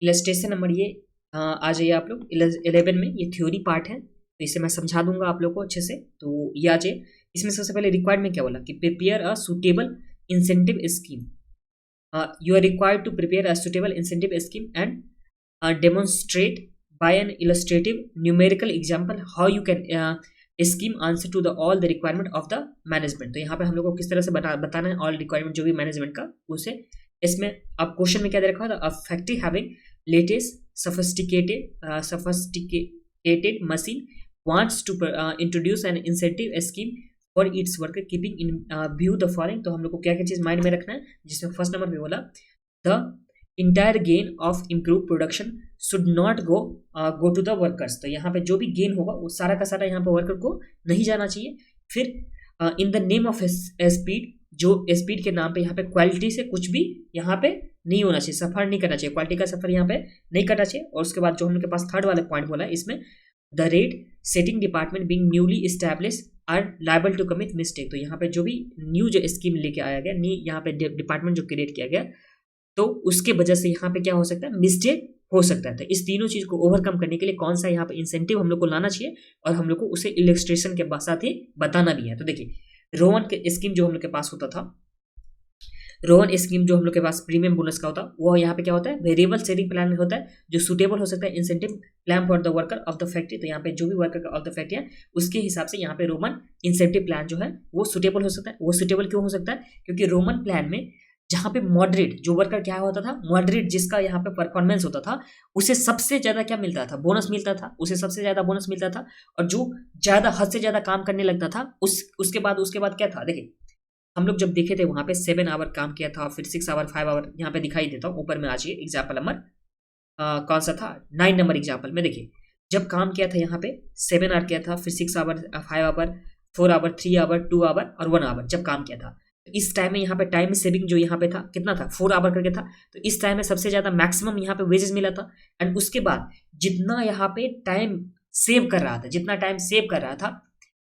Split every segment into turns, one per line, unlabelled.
Illustration number ये आ जाइए आप लोग 11 में, ये थ्योरी पार्ट है, तो इसे मैं समझा दूंगा आप लोग को अच्छे से। तो ये आ जाइए, इसमें सबसे पहले रिक्वायर्ड में क्या बोला कि prepare a suitable incentive scheme. You are required to prepare a suitable incentive scheme and demonstrate by an illustrative numerical example how you can scheme answer to the all the requirement of the management। तो यहाँ पे हम लोग को किस तरह से बताना है all requirement जो भी मैनेजमेंट का उसे। इसमें अब क्वेश्चन में क्या दे रखा था, a factory having latest sophisticated machine wants to introduce an incentive scheme for its worker keeping in view the following। तो हम लोग को क्या क्या चीज माइंड में रखना है, जिसमें फर्स्ट नंबर पे बोला the entire gain of improve production should not go to the workers. तो यहाँ पे जो भी गेन होगा वो सारा का सारा यहाँ पे वर्कर को नहीं जाना चाहिए। फिर in the name of speed, जो स्पीड के नाम पे यहाँ पे क्वालिटी से कुछ भी यहाँ पे नहीं होना चाहिए, सफर नहीं करना चाहिए, क्वालिटी का सफर यहाँ पे नहीं करना चाहिए। और उसके बाद जो हम लोग के पास थर्ड वाला पॉइंट बोला है इसमें, the rate setting department being newly establish are liable to commit mistake. तो यहाँ पे जो भी न्यू जो स्कीम लेके आया गया, यहाँ पे डिपार्टमेंट जो क्रिएट किया गया, तो उसके वजह से यहाँ पे क्या हो सकता है, मिस्टेक हो सकता है। तो इस तीनों चीज को ओवरकम करने के लिए कौन सा यहाँ पे इंसेंटिव हम लोग को लाना चाहिए, और हम लोग को उसे इलस्ट्रेशन के साथ ही बताना भी है। तो देखिए रोहन के स्कीम जो हम लोग के पास होता था, रोहन स्कीम जो हम लोग के पास प्रीमियम बोनस का होता है, वो यहाँ पे क्या होता है, वेरिएबल शेयरिंग प्लान में होता है, जो सुटेबल हो सकता है incentive plan for the worker of the factory. तो यहाँ पे जो भी वर्कर ऑफ द फैक्ट्री है उसके हिसाब से यहाँ पे रोमन इंसेंटिव प्लान जो है वो सुटेबल हो सकता है। वो सुटेबल क्यों हो सकता है, क्योंकि रोमन प्लान में जहां पे मॉडरेट जो वर्कर क्या होता था, मॉडरेट जिसका यहाँ पे परफॉर्मेंस होता था, उसे सबसे ज्यादा क्या मिलता था, बोनस मिलता था, उसे सबसे ज्यादा बोनस मिलता था। और जो ज्यादा हद से ज्यादा काम करने लगता था उसके बाद क्या था, देखिए हम लोग जब देखे थे वहां पे 7 आवर काम किया था, फिर 6 आवर 5 आवर यहाँ पे दिखाई देता हूँ ऊपर में। आ जाइए एग्जाम्पल नंबर कौन सा था, 9 नंबर एग्जाम्पल में। देखिए जब काम किया था यहाँ पे 7 आवर किया था, फिर 6 hour 5 hour 4 hour 3 hour 2 hour और 1 आवर जब काम किया था, इस टाइम में यहाँ पे टाइम सेविंग जो यहाँ पे था कितना था, 4 आवर करके था। तो इस टाइम में सबसे ज्यादा मैक्सिमम यहाँ पे वेजेस मिला था। एंड उसके बाद जितना यहाँ पे टाइम सेव कर रहा था, जितना टाइम सेव कर रहा था,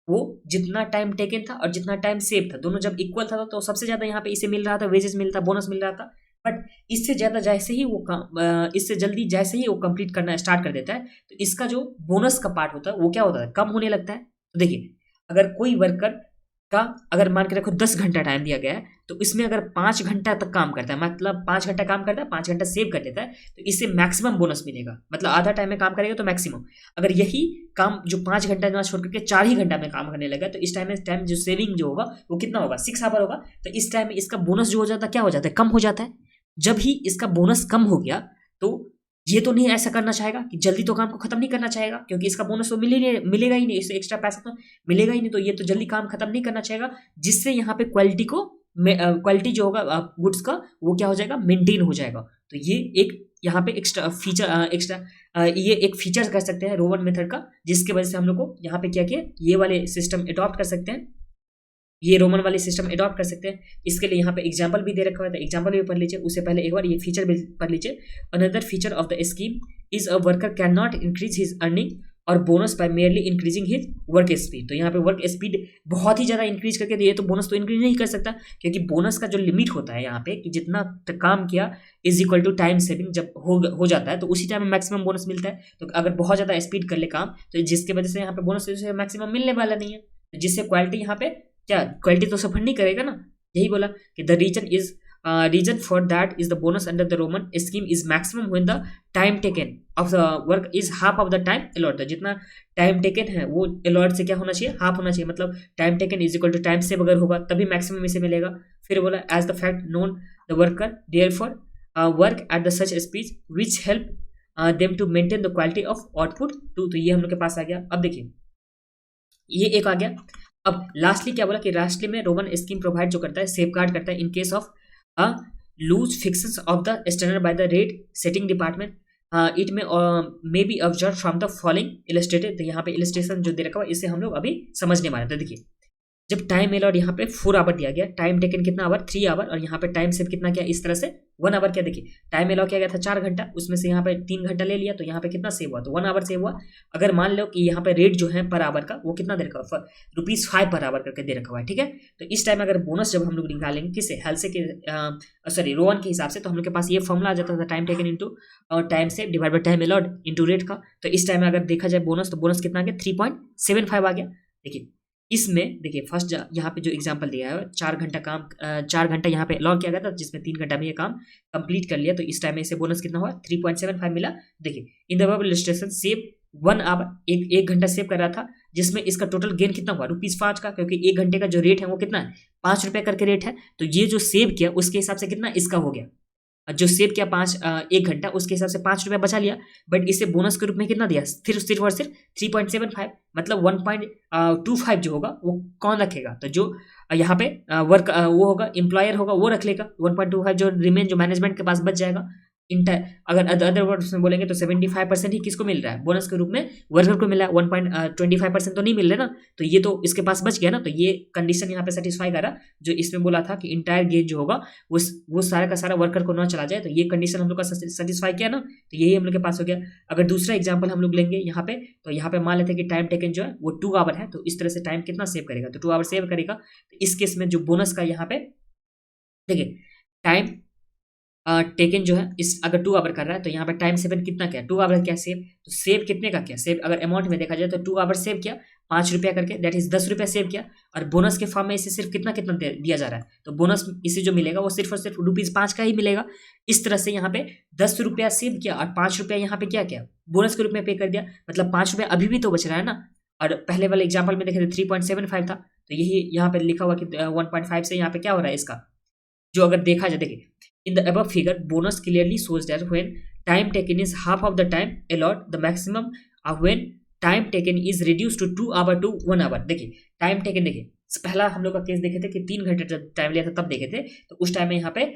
वो जितना टाइम टेकन था और जितना टाइम सेव था, दोनों जब इक्वल था तो सबसे ज्यादा यहाँ पे इसे मिल रहा था, वेजेस मिल रहा था, बोनस मिल रहा था। बट इससे ज्यादा जैसे ही वो इससे जल्दी जैसे ही वो कंप्लीट करना स्टार्ट कर देता है, तो इसका जो बोनस का पार्ट होता है वो क्या होता है, कम होने लगता है। तो देखिए अगर कोई वर्कर का अगर मान के रखो 10 घंटा टाइम दिया गया है, तो इसमें अगर 5 घंटा तक काम करता है, मतलब 5 घंटा काम करता है, 5 घंटा सेव कर देता है, तो इससे मैक्सिमम बोनस मिलेगा। मतलब आधा टाइम में काम करेगा तो मैक्सिमम। अगर यही काम जो 5 घंटा ना छोड़ करके 4 ही घंटा में काम करने लगा, तो इस टाइम जो सेविंग जो होगा वो कितना होगा, 6 आवर होगा। तो इस टाइम में इसका बोनस जो हो जाता है क्या हो जाता है, कम हो जाता है। जब ही इसका बोनस कम हो गया, तो ये तो नहीं ऐसा करना चाहेगा कि जल्दी तो काम को खत्म नहीं करना चाहेगा, क्योंकि इसका बोनस तो मिलेगा ही नहीं, इससे एक्स्ट्रा पैसा तो मिलेगा ही नहीं। तो ये तो जल्दी काम खत्म नहीं करना चाहेगा, जिससे यहाँ पे क्वालिटी जो होगा गुड्स का वो क्या हो जाएगा, मेंटेन हो जाएगा। तो ये एक यहाँ पे ये एक फीचर कर सकते हैं रोवन मेथड का, जिसके वजह से हम लोग को यहाँ पे क्या किया, ये वाले सिस्टम अडॉप्ट कर सकते हैं, ये रोमन वाले सिस्टम अडॉप्ट कर सकते हैं। इसके लिए यहाँ पे एग्जांपल भी दे रखा हुआ है, एग्जांपल भी पढ़ लीजिए। उससे पहले एक बार ये फीचर भी पढ़ लीजिए। Another feature of the scheme is a worker can not increase his earning और bonus by merely increasing his work speed. तो यहाँ पे वर्क स्पीड बहुत ही ज्यादा इंक्रीज करके दिए तो बोनस तो इंक्रीज नहीं कर सकता, क्योंकि बोनस का जो लिमिट होता है यहाँ पे कि जितना काम किया is equal to time saving जब हो जाता है, तो उसी टाइम में मैक्सिमम बोनस मिलता है। तो अगर बहुत ज्यादा स्पीड कर ले काम, तो जिसकी वजह से यहाँ पे बोनस मैक्सिमम मिलने वाला नहीं है, जिससे क्वालिटी यहाँ पे क्या, क्वालिटी तो सफर नहीं करेगा ना। यही बोला कि the reason for that is the bonus under the Roman scheme is maximum when the time taken of the work is half of the time allot. जितना टाइम टेकन है वो अलॉट से क्या होना चाहिए, हाफ होना चाहिए। मतलब time taken is equal to time save अगर होगा तभी मैक्सिमम इसे मिलेगा। फिर बोला as the fact known the worker therefore work at the such speed which help them to maintain the quality of output too. तो ये हम लोग के पास आ गया। अब देखिए ये एक आ गया। अब लास्टली क्या बोला कि लास्टली में रोमन स्कीम प्रोवाइड जो करता है, सेफगार्ड करता है in case of a loose fixes of the standard by the rate setting department, it में may be observe from the following illustrated. तो यहाँ पे इलस्ट्रेशन जो दे रखा हुआ इसे हम लोग अभी समझने वाले थे। देखिए जब टाइम एलॉट यहाँ पे 4 आवर दिया गया, टाइम टेकन कितना आवर 3 आवर, और यहाँ पे टाइम सेव कितना किया इस तरह से 1 आवर क्या देखिए टाइम एलॉट किया गया था 4 घंटा, उसमें से यहाँ पे 3 घंटा ले लिया तो यहाँ पे कितना सेव हुआ, तो 1 आवर सेव हुआ। अगर मान लो कि यहाँ पे रेट जो है पर आवर का वो कितना दे रखा हुआ ₹5 पर आवर करके दे रखा हुआ है, ठीक है। तो इस टाइम अगर बोनस जब हम लोग निकालेंगे किससे हेल्थ के सॉरी रो वन के हिसाब से, तो हम लोग के पास ये फॉर्मूला आ जाता था time taken into time save divide by time allot into rate का। तो इस टाइम में अगर देखा जाए बोनस, तो बोनस कितना आ गया 3.75 आ गया। देखिए इसमें देखिए फर्स्ट यहाँ पे जो एग्जांपल दिया है 4 घंटा काम 4 घंटा यहाँ पे लॉग किया गया था, जिसमें 3 घंटा में ये काम कंप्लीट कर लिया, तो इस टाइम में इसे बोनस कितना हुआ 3.75 मिला। देखिए in the above illustration save 1 hour एक घंटा सेव कर रहा था, जिसमें इसका टोटल गेन कितना हुआ ₹5 का, क्योंकि 1 घंटे का जो रेट है वो कितना है ₹5 करके रेट है। तो ये जो सेव किया उसके हिसाब से कितना इसका हो गया, जो सेव किया 1 घंटा उसके हिसाब से ₹5 बचा लिया, बट इसे बोनस के रूप में कितना दिया सिर्फ और सिर्फ 3.75, मतलब 1.25 जो होगा वो कौन रखेगा, तो जो यहाँ पे वर्क वो होगा एम्प्लॉयर होगा वो रख लेगा 1.25, जो रिमेन जो मैनेजमेंट के पास बच जाएगा। अगर अदर वर्ड्स में बोलेंगे तो 75% ही किसको मिल रहा है बोनस के रूप में, वर्कर को मिला है, 1.25% तो नहीं मिल रहा ना, तो ये तो इसके पास बच गया ना। तो ये कंडीशन यहाँ पे सेटिस्फाई करा जो इसमें बोला था कि इंटायर गेन जो होगा वो सारा का सारा वर्कर को ना चला जाए, तो ये कंडीशन हम लोग का सेटिस्फाई किया ना, तो यही हम लोग के पास हो गया। अगर दूसरा एग्जाम्पल हम लोग लेंगे यहाँ पे, तो यहाँ पे मान लेते हैं कि टाइम टेकन जो है वो 2 आवर है, तो इस तरह से टाइम कितना सेव करेगा, तो 2 आवर सेव करेगा। तो इस केस में जो बोनस का यहाँ पे देखिए टाइम टेकन जो है इस अगर 2 आवर कर रहा है, तो यहाँ पे टाइम सेवन कितना क्या 2 आवर क्या सेव, तो सेव कितने का क्या सेव, अगर अमाउंट में देखा जाए तो 2 आवर सेव किया ₹5 करके, दैट इज ₹10 सेव किया, और बोनस के फॉर्म में इसे सिर्फ कितना कितना दिया जा रहा है, तो बोनस इसे जो मिलेगा वो सिर्फ और सिर्फ ₹5 का ही मिलेगा। इस तरह से यहाँ पे ₹10 सेव किया और ₹5 यहाँ पे क्या किया बोनस के रूप में पे कर दिया, मतलब ₹5 अभी भी तो बच रहा है ना। और पहले वाले एग्जाम्पल में देखे थे 3.75 था, तो यही यहाँ पे लिखा हुआ कि 1.5 से यहाँ पे क्या हो रहा है इसका, जो अगर देखा जाए देखिए in the above figure bonus clearly shows that when time taken is half of the time allot the maximum when time taken is reduced to 2 hour to 1 hour। देखिए टाइम टेकन देखिए पहला हम लोग का केस देखे थे कि 3 घंटे जब टाइम लिया था तब देखे थे, तो उस टाइम में यहाँ पे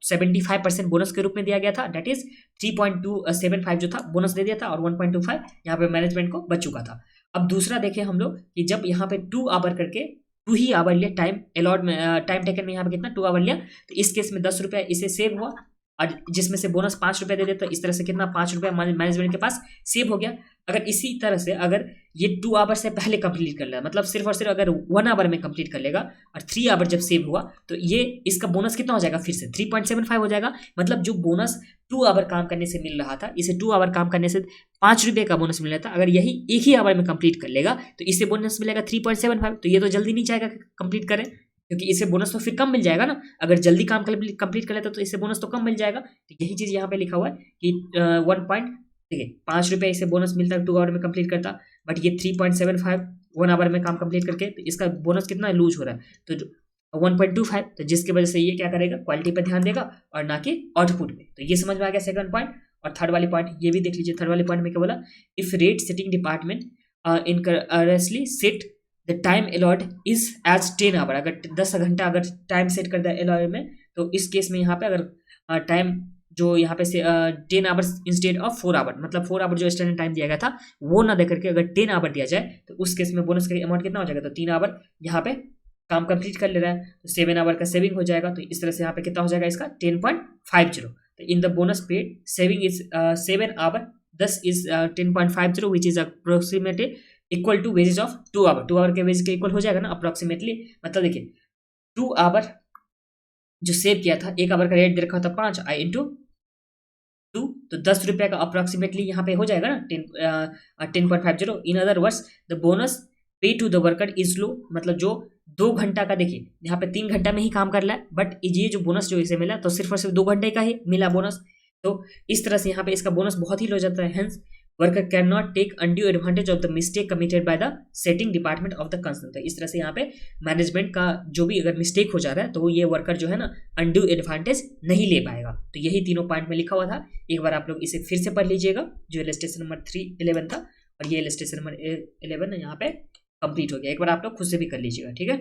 75% बोनस के रूप में दिया गया था, डेट इज 3.275 जो था बोनस दे दिया था, और 1.25 यहाँ पे मैनेजमेंट को बच चुका था। अब दूसरा देखें हम लोग कि जब यहाँ पे 2 आवर करके 2 ही आवर लिया टाइम अलॉट में, टाइम टेकन में यहाँ पे कितना 2 आवर लिया, तो इस केस में ₹10 इसे सेव हुआ, और जिसमें से बोनस ₹5 दे देता, तो इस तरह से कितना ₹5 मैनेजमेंट के पास सेव हो गया। अगर इसी तरह से अगर ये 2 आवर से पहले कंप्लीट कर लिया, मतलब सिर्फ और सिर्फ अगर 1 आवर में कंप्लीट कर लेगा और 3 आवर जब सेव हुआ, तो ये इसका बोनस कितना हो जाएगा फिर से 3.75 हो जाएगा, मतलब जो बोनस 2 आवर काम करने से मिल रहा था इसे 2 आवर काम करने से ₹5 का बोनस मिल रहा था, अगर यही एक ही आवर में कंप्लीट कर लेगा तो इससे बोनस मिलेगा 3.75। तो ये तो जल्दी नहीं चाहेगा कंप्लीट करें, क्योंकि इससे बोनस तो फिर कम मिल जाएगा ना, अगर जल्दी काम कंप्लीट कर लेता तो इससे बोनस तो कम मिल जाएगा। तो यही चीज़ यहाँ पे लिखा हुआ है कि देखिए ₹5 इसे बोनस मिलता है 2 आवर में कंप्लीट करता, बट ये 3.75 1 आवर में काम कंप्लीट करके, तो इसका बोनस कितना लूज हो रहा है, तो 1.25, तो जिसकी वजह से ये क्या करेगा क्वालिटी पे ध्यान देगा और ना कि आउटपुट पे। तो ये समझ में आ गया सेकंड पॉइंट। और थर्ड वाली पॉइंट ये भी देख लीजिए, थर्ड वाले पॉइंट में क्या बोला, if rate setting department incorrectly set the time allot is as 10 hour, अगर 10 घंटा अगर टाइम सेट कर दिया अलॉट में, तो इस केस में यहाँ पे अगर टाइम जो यहाँ पे से 10 आवर्स इंस्टेड ऑफ 4 आवर, मतलब 4 आवर जो स्टैंडर्ड टाइम दिया गया था वो ना देकर के अगर 10 आवर दिया जाए, तो उस केस में बोनस का अमाउंट कितना हो जाएगा, तो 3 आवर यहाँ पे काम कंप्लीट कर ले रहा है, तो 7 आवर का सेविंग हो जाएगा। तो इस तरह से यहाँ पे कितना हो जाएगा इसका 10.50। तो in the bonus paid saving is 7 hour, this is 10.50 which is approximately equal to wages of 2 hour. 2 hour के वेज के इक्वल हो जाएगा ना अप्रोक्सीमेटली, मतलब देखिए 2 आवर जो सेव किया था, 1 आवर का रेट दे रखा था 5 आई इंटू 2, तो ₹10 का अप्रोक्सीमेटली यहाँ पे हो जाएगा ना 10.50। In other words the bonus pay to the worker is low, मतलब जो 2 घंटा का देखिए यहाँ पे 3 घंटा में ही काम कर रहा है, बट ये जो बोनस जो इसे मिला तो सिर्फ और सिर्फ 2 घंटे का ही मिला बोनस, तो इस तरह से यहाँ पे इसका बोनस बहुत ही लो जाता है। Hence worker can not take undue advantage of the mistake committed by the setting department of the concern. तो इस तरह से यहाँ पे मैनेजमेंट का जो भी अगर मिस्टेक हो जा रहा है तो ये वर्कर जो है ना अनड्यू एडवांटेज नहीं ले पाएगा। तो यही तीनों पॉइंट में लिखा हुआ था, एक बार आप लोग इसे फिर से पढ़ लीजिएगा। जो इलस्ट्रेशन नंबर 311 था और ये इलस्ट्रेशन नंबर 11 यहाँ पे कंप्लीट हो गया, एक बार आप लोग खुद से भी कर लीजिएगा, ठीक है।